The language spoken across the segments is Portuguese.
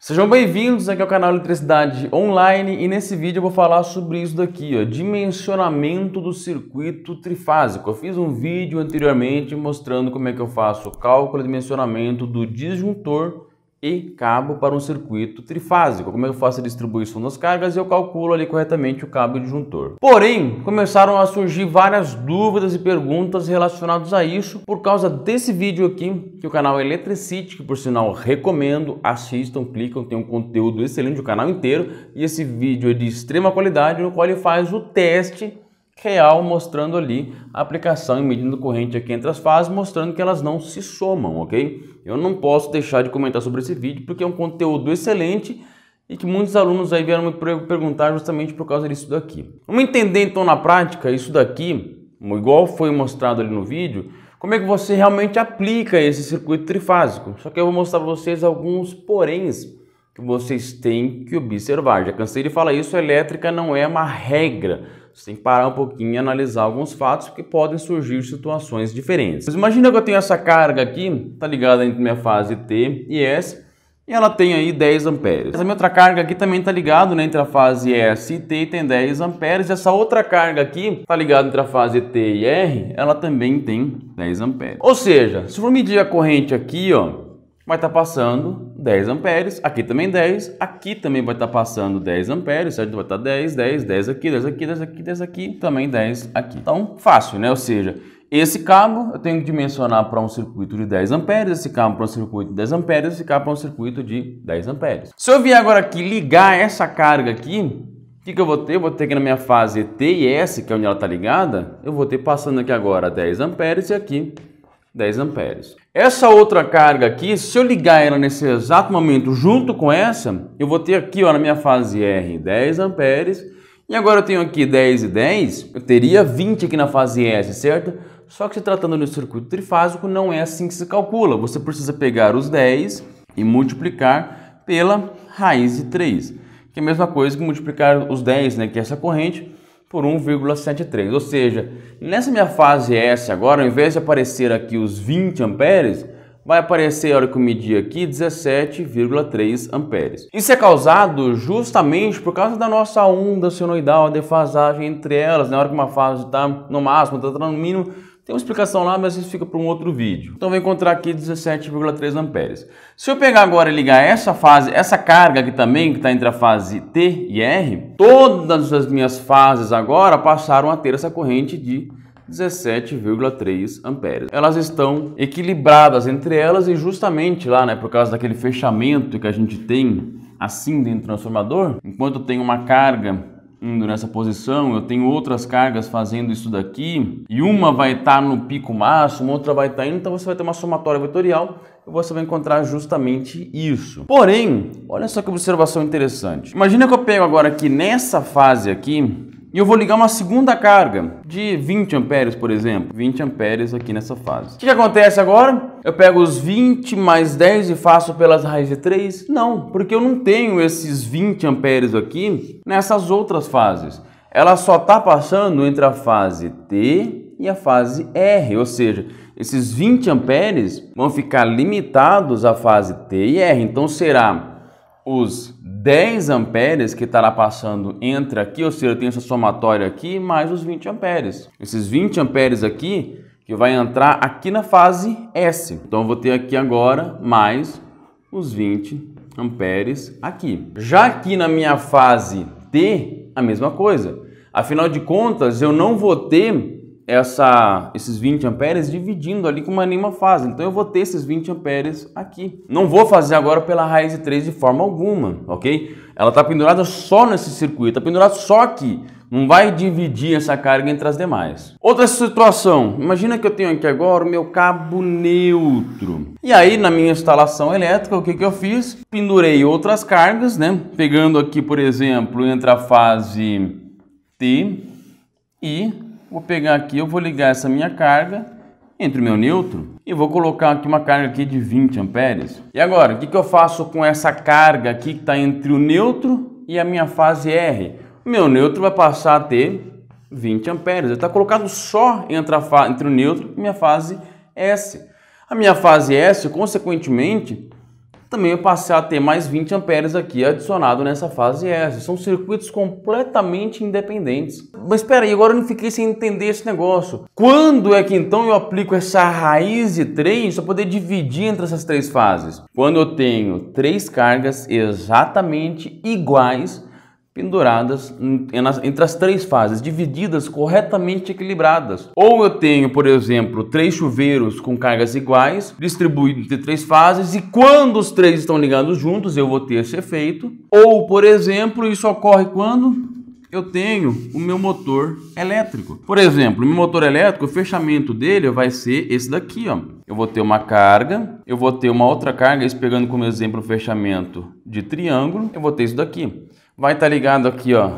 Sejam bem-vindos aqui ao canal Eletricidade Online e nesse vídeo eu vou falar sobre isso daqui, ó, dimensionamento do circuito trifásico. Eu fiz um vídeo anteriormente mostrando como é que eu faço o cálculo e dimensionamento do disjuntor e cabo para um circuito trifásico. Como é que eu faço a distribuição das cargas e eu calculo ali corretamente o cabo e o disjuntor. Porém, começaram a surgir várias dúvidas e perguntas relacionadas a isso por causa desse vídeo aqui, que o canal Eletricity, que por sinal recomendo, assistam, clicam, tem um conteúdo excelente, o canal inteiro, e esse vídeo é de extrema qualidade, no qual ele faz o teste real, mostrando ali a aplicação e medindo corrente aqui entre as fases, mostrando que elas não se somam, ok? Eu não posso deixar de comentar sobre esse vídeo porque é um conteúdo excelente e que muitos alunos aí vieram me perguntar justamente por causa disso daqui. Vamos entender então na prática isso daqui, igual foi mostrado ali no vídeo, como é que você realmente aplica esse circuito trifásico. Só que eu vou mostrar para vocês alguns poréns que vocês têm que observar. Já cansei de falar isso, a elétrica não é uma regra. Você tem que parar um pouquinho e analisar alguns fatos, porque podem surgir situações diferentes. Mas imagina que eu tenho essa carga aqui, tá ligada entre minha fase T e S, e ela tem aí 10 amperes. Essa minha outra carga aqui também tá ligada, né, entre a fase S e T e tem 10 amperes. E essa outra carga aqui tá ligada entre a fase T e R, ela também tem 10 amperes. Ou seja, se for medir a corrente aqui, ó, vai estar passando 10 amperes, aqui também 10, aqui também vai estar passando 10 amperes, certo? Vai estar 10, 10, 10 aqui, 10 aqui, 10 aqui, 10 aqui, também 10 aqui. Então, fácil, né? Ou seja, esse cabo eu tenho que dimensionar para um circuito de 10 amperes, esse cabo para um circuito de 10 amperes, esse cabo para um circuito de 10 amperes. Se eu vier agora aqui ligar essa carga aqui, o que eu vou ter? Eu vou ter aqui na minha fase T e S, que é onde ela está ligada, eu vou ter passando aqui agora 10 amperes e aqui 10 amperes. Essa outra carga aqui, se eu ligar ela nesse exato momento junto com essa, eu vou ter aqui, ó, na minha fase R 10 amperes, e agora eu tenho aqui 10 e 10, eu teria 20 aqui na fase S, certo? Só que se tratando de um circuito trifásico, não é assim que se calcula. Você precisa pegar os 10 e multiplicar pela raiz de 3, que é a mesma coisa que multiplicar os 10, né, que é essa corrente, por 1,73, ou seja, nessa minha fase S agora, ao invés de aparecer aqui os 20 amperes, vai aparecer, a hora que eu medir aqui, 17,3 amperes. Isso é causado justamente por causa da nossa onda senoidal, a defasagem entre elas, na hora que uma fase está no máximo, está no mínimo. Tem uma explicação lá, mas isso fica para um outro vídeo. Então, eu vou encontrar aqui 17,3 amperes. Se eu pegar agora e ligar essa fase, essa carga aqui também, que está entre a fase T e R, todas as minhas fases agora passaram a ter essa corrente de 17,3 amperes. Elas estão equilibradas entre elas e justamente lá, né, por causa daquele fechamento que a gente tem assim dentro do transformador, enquanto eu tenho uma carga indo nessa posição, eu tenho outras cargas fazendo isso daqui, e uma vai estar no pico máximo, outra vai estar indo, então você vai ter uma somatória vetorial e você vai encontrar justamente isso. Porém, olha só que observação interessante. Imagina que eu pego agora aqui nessa fase aqui, e eu vou ligar uma segunda carga de 20 amperes, por exemplo. 20 amperes aqui nessa fase. O que acontece agora? Eu pego os 20 mais 10 e faço pelas raízes de 3? Não, porque eu não tenho esses 20 amperes aqui nessas outras fases. Ela só está passando entre a fase T e a fase R, ou seja, esses 20 amperes vão ficar limitados à fase T e R. Então será os 10 amperes que estará passando entre aqui, ou seja, eu tenho essa somatória aqui, mais os 20 amperes. Esses 20 amperes aqui, que vai entrar aqui na fase S. Então, eu vou ter aqui agora mais os 20 amperes aqui. Já aqui na minha fase T, a mesma coisa. Afinal de contas, eu não vou ter esses 20 amperes dividindo ali com nenhuma fase. Então eu vou ter esses 20 amperes aqui. Não vou fazer agora pela raiz de 3 de forma alguma, ok? Ela está pendurada só nesse circuito, está pendurada só aqui. Não vai dividir essa carga entre as demais. Outra situação, imagina que eu tenho aqui agora o meu cabo neutro. E aí na minha instalação elétrica, o que eu fiz? Pendurei outras cargas, né? Pegando aqui, por exemplo, entre a fase T e vou pegar aqui, eu vou ligar essa minha carga entre o meu neutro e vou colocar aqui uma carga aqui de 20 amperes. E agora, o que eu faço com essa carga aqui que está entre o neutro e a minha fase R? O meu neutro vai passar a ter 20 amperes. Ele está colocado só entre o neutro e minha fase S. A minha fase S, consequentemente, também eu passei a ter mais 20 amperes aqui adicionado nessa fase S. São circuitos completamente independentes. Mas espera aí, agora eu não fiquei sem entender esse negócio. Quando é que então eu aplico essa raiz de 3 para poder dividir entre essas 3 fases? Quando eu tenho 3 cargas exatamente iguais penduradas entre as 3 fases, divididas corretamente equilibradas. Ou eu tenho, por exemplo, 3 chuveiros com cargas iguais, distribuídos entre 3 fases, e quando os 3 estão ligados juntos, eu vou ter esse efeito. Ou, por exemplo, isso ocorre quando eu tenho o meu motor elétrico. Por exemplo, o meu motor elétrico, o fechamento dele vai ser esse daqui, ó. Eu vou ter uma carga, eu vou ter uma outra carga, isso pegando como exemplo o fechamento de triângulo, eu vou ter isso daqui. Vai estar ligado aqui, ó,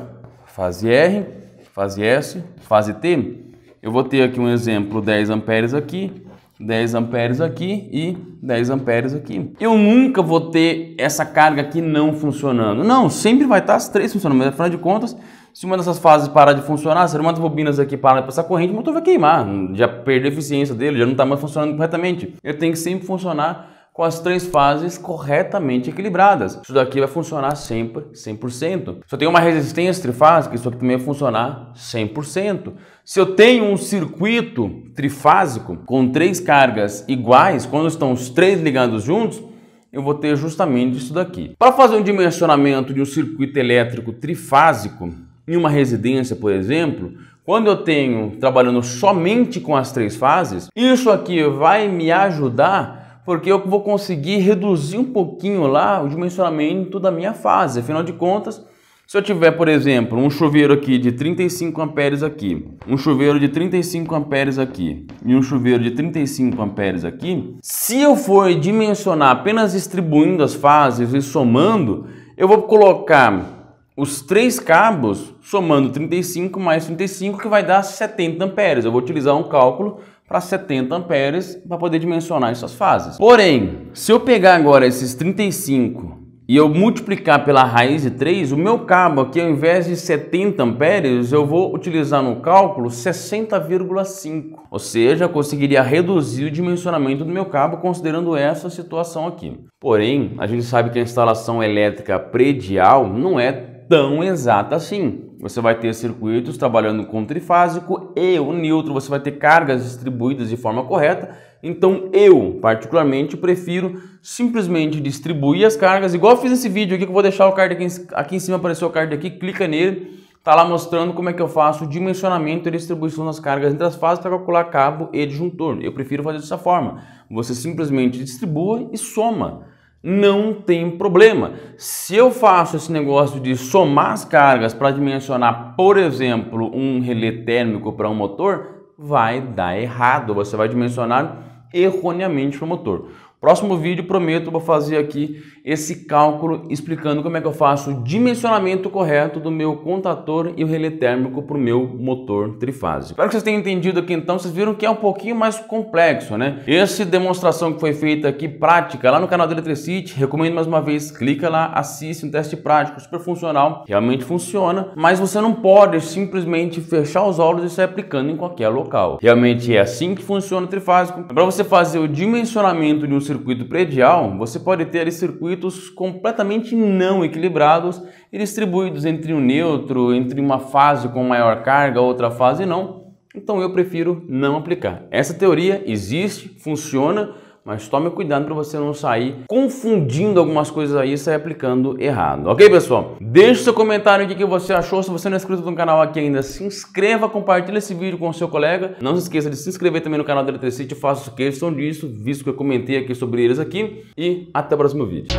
fase R, fase S, fase T. Eu vou ter aqui um exemplo, 10 amperes aqui, 10 amperes aqui e 10 amperes aqui. Eu nunca vou ter essa carga aqui não funcionando. Não, sempre vai estar as 3 funcionando, mas afinal de contas, se uma dessas fases parar de funcionar, se uma das bobinas aqui parar de passar corrente, o motor vai queimar, já perdeu a eficiência dele, já não está mais funcionando corretamente. Ele tem que sempre funcionar com as 3 fases corretamente equilibradas. Isso daqui vai funcionar sempre 100%. Se eu tenho uma resistência trifásica, isso aqui também vai funcionar 100%. Se eu tenho um circuito trifásico com 3 cargas iguais, quando estão os 3 ligados juntos, eu vou ter justamente isso daqui. Para fazer um dimensionamento de um circuito elétrico trifásico em uma residência, por exemplo, quando eu tenho trabalhando somente com as 3 fases, isso aqui vai me ajudar porque eu vou conseguir reduzir um pouquinho lá o dimensionamento da minha fase. Afinal de contas, se eu tiver, por exemplo, um chuveiro aqui de 35 amperes aqui, um chuveiro de 35 amperes aqui e um chuveiro de 35 amperes aqui, se eu for dimensionar apenas distribuindo as fases e somando, eu vou colocar os 3 cabos somando 35 mais 35, que vai dar 70 amperes. Eu vou utilizar um cálculo para 70 amperes para poder dimensionar essas fases. Porém, se eu pegar agora esses 35 e eu multiplicar pela raiz de 3, o meu cabo aqui, ao invés de 70 amperes, eu vou utilizar no cálculo 60,5. Ou seja, eu conseguiria reduzir o dimensionamento do meu cabo considerando essa situação aqui. Porém, a gente sabe que a instalação elétrica predial não é tão exata assim. Você vai ter circuitos trabalhando com trifásico e o neutro, você vai ter cargas distribuídas de forma correta. Então eu, particularmente, prefiro simplesmente distribuir as cargas, igual eu fiz nesse vídeo aqui, que eu vou deixar o card aqui em cima, apareceu o card aqui, clica nele, tá lá mostrando como é que eu faço o dimensionamento e distribuição das cargas entre as fases para calcular cabo e disjuntor. Eu prefiro fazer dessa forma, você simplesmente distribua e soma. Não tem problema. Se eu faço esse negócio de somar as cargas para dimensionar, por exemplo, um relé térmico para um motor, vai dar errado. Você vai dimensionar erroneamente para o motor. Próximo vídeo, prometo, vou fazer aqui esse cálculo explicando como é que eu faço o dimensionamento correto do meu contator e o relé térmico para o meu motor trifásico. Espero que vocês tenham entendido aqui então, vocês viram que é um pouquinho mais complexo, né? Essa demonstração que foi feita aqui, prática, lá no canal do Electricity, recomendo mais uma vez, clica lá, assiste um teste prático super funcional, realmente funciona, mas você não pode simplesmente fechar os olhos e sair aplicando em qualquer local. Realmente é assim que funciona o trifásico. Para você fazer o dimensionamento de um circuito predial, você pode ter ali circuitos completamente não equilibrados e distribuídos entre um neutro, entre uma fase com maior carga, outra fase não. Então eu prefiro não aplicar. Essa teoria existe, funciona, mas tome cuidado para você não sair confundindo algumas coisas aí e sair aplicando errado. Ok, pessoal? Deixe seu comentário aqui o que você achou. Se você não é inscrito no canal aqui ainda, se inscreva, compartilhe esse vídeo com o seu colega. Não se esqueça de se inscrever também no canal do Electricity. Faço questão disso, visto que eu comentei aqui sobre eles aqui. E até o próximo vídeo.